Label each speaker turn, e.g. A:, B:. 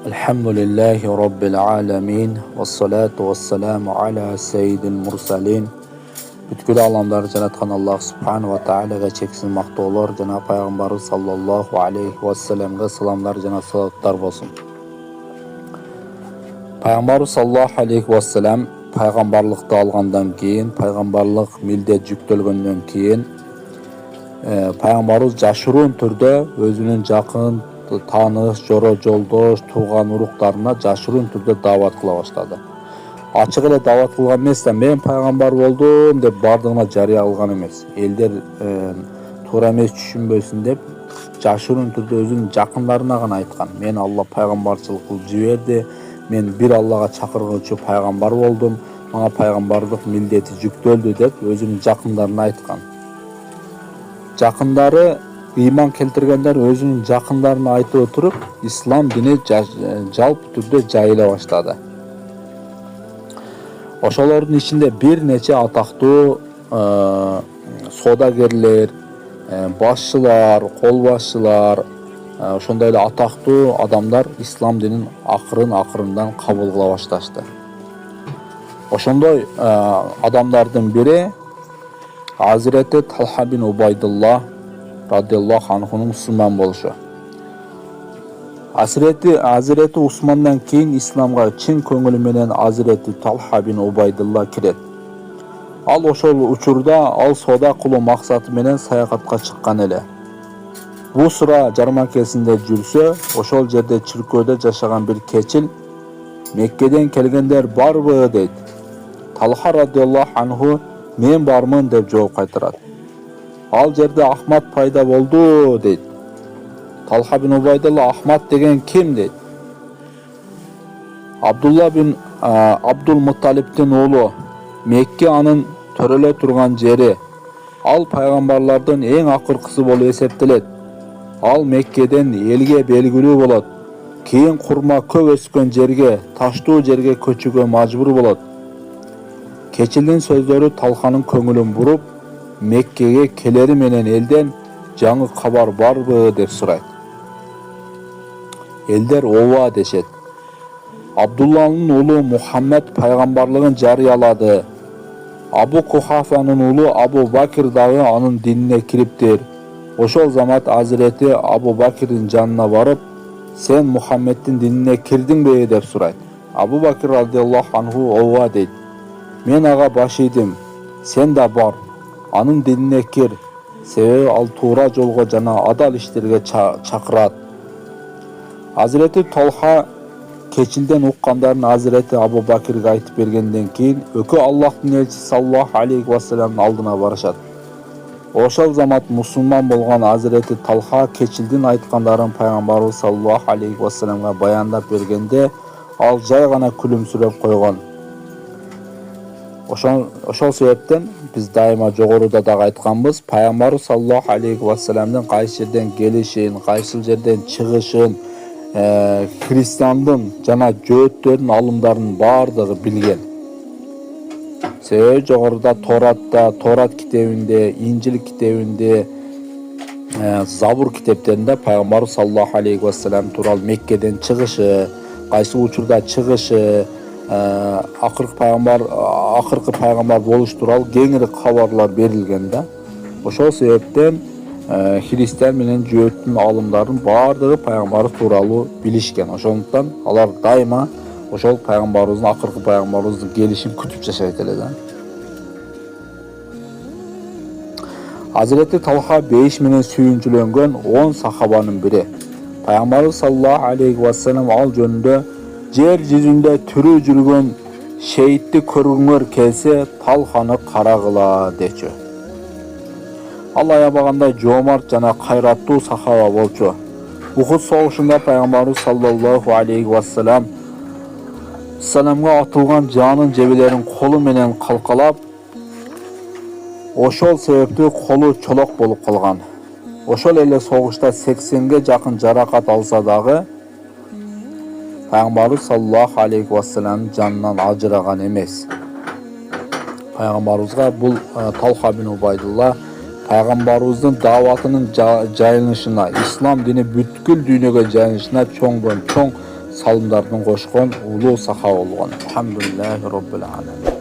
A: Elhamdülillahi Rabbil alemin. Vessalatu vesselamu ala seyyidil mursalin. Бүткүл аламдарды жараткан Аллах Субхану ва Тааляга чексиз мактоолор жана пайгамбарыбыз саллаллаху алейхи вассаламга саламдар жана салаваттар болсун. Пайгамбарыбыз саллаллаху алейхи вассалам пайгамбарлыкты алгандан кийин, пайгамбарлык милдет жүктөлгөндөн кийин пайгамбарыбыз жашыруун түрдө өзүнүн жакын тааныш, жоро жолдош, тууган уруктарына жашыруун түрдө даават кыла баштады. Ачык эле даават кылган эмес да, мен пайгамбар болдум деп бардыгына жарыя кылган эмес. Элдер туура эмес түшүнбөсүн деп жашыруун түрдө өзүнүн жакындарына гана айткан. Мен Алла пайгамбарчылык кылып жиберди. Мен бир Аллага чакыргычы пайгамбар болдум. Мага пайгамбардык милдети жүктөлдү деп өзүнүн жакындарына айткан. Жакындары ыйман келтиргендер өзүнүн жакындарына айтып отуруп, ислам дини жалпы түрдө жайыла баштады. Ошолордун ичинде бир нече атактуу соодагерлер, башчылар, кол башчылар, ошондой эле атактуу адамдар ислам динин акырындан кабыл кыла башташты. Ошондой адамдардын бири Азирети Талха бин Убайдулла радиаллаху анхунун мусулман болушу. Азирети Усмандан кийин исламга чын көңүлү менен Азирети Талха бин Убайдулла кирет. Ал ошол учурда ал соода кылуу максаты менен саякатка чыккан эле. Бусра жарманкесинде жүрсө, ошол жерде чиркөөдө жашаган бир кечил Меккеден келгендер барбы дейт. Талха радиаллаху анху мен бармын деп жооп кайтарат. Ал жерде Ахмад пайда болду дейт. Талха бин Убайдулла Ахмад деген ким дейт. Абдулла бин Абдул Мутталиптин уулу. Мекке анын төрөлө турган жери. Ал пайгамбарлардын эң акыркысы болуп эсептелет. Ал Меккеден элге белгилүү болот. Кийин курма көп өскөн жерге, таштуу жерге көчүүгө мажбур болот. Кечилдин сөздөрү Талханын көңүлүн буруп, Меккеге келери менен элден жаңы кабар барбы деп сурайт. Элдер ооба дешет. Абдулланын уулу Мухаммед пайгамбарлыгын жарыялады. Абу Кухафанын уулу Абу Бакир дагы анын динине кириптир. Ошол замат Азирети Абу Бакирдин жанына барып, сен Мухаммеддин динине кирдиңби деп сурайт. Абу Бакир радиаллаху анху ооба дейт. Мен ага баш ийдим. Сен да бар. Анын динине кир. Себеби ал туура жолго жана адал иштерге чакырат. Азирети Талха кечилден уккандарын Азирети Абу Бакирге айтып бергенден кийин өкө Аллахтын элчиси саллаллаху алейхи вассаламдын алдына барышат. Ошол замат мусулман болгон Азирети Талха кечилдин айткандарын пайгамбарыбыз саллаллаху алейхи вассаламга баяндап бергенде ал жай гана күлүмсүрөп койгон. Ошол себептен биз дайыма жогоруда дагы айтканбыз, пайгамбарыбыз саллаллаху алейхи вассаламдын кайсы жерден келишин, кайсы жерден чыгышын, христиандын жана жөөттөрдүн алымдарын бардыгы билген. Себеби жогоруда Торат китебинде, Инжил китебинде, Забур китептеринде пайгамбарыбыз саллаллаху алейхи вассалам тууралуу Меккеден чыгышы, кайсы учурда чыгышы, акыркы пайгамбар болуш тууралуу кеңири кабарлар берилген да. Ошол себептен христиан менен жөөттүн алымдарын бардыгы пайгамбарыбыз тууралуу билишкен. Ошондуктан алар дайыма ошол пайгамбарыбыздын, акыркы пайгамбарыбыздын келишин күтүп жашайт эле да. Азирети Талха бейиш менен сүйүнчүлөнгөн 10 сахабанын бири. Пайгамбарыбыз саллаллаху алейхи вассалам ал жөнүндө жер жүзүндө түрү жүргөн шейтти көргүңөр келсе, Талханы карагыла дечү. Ал аябагандай жоомарт жана кайраттуу сахаба болчу. Ухуд согушунда пайгамбарыбыз саллаллаху алейхи вассаламга атылган жанын жебелерин колу менен калкалап, ошол себептүү колу чолок болуп калган. Ошол эле согушта 80ге жакын жаракат алса дагы пайгамбарыбыз саллаллаху алейхи вассаламдын жанынан ажыраган эмес. Пайгамбарыбызга бул Талха бин Убайдулла пайгамбарыбыздын дааватынын жайылышына, ислам дини бүткүл дүйнөгө жайылышына чоң салымдарын кошкон улуу сахаба болгон. Алхамдулиллахи роббил аламин.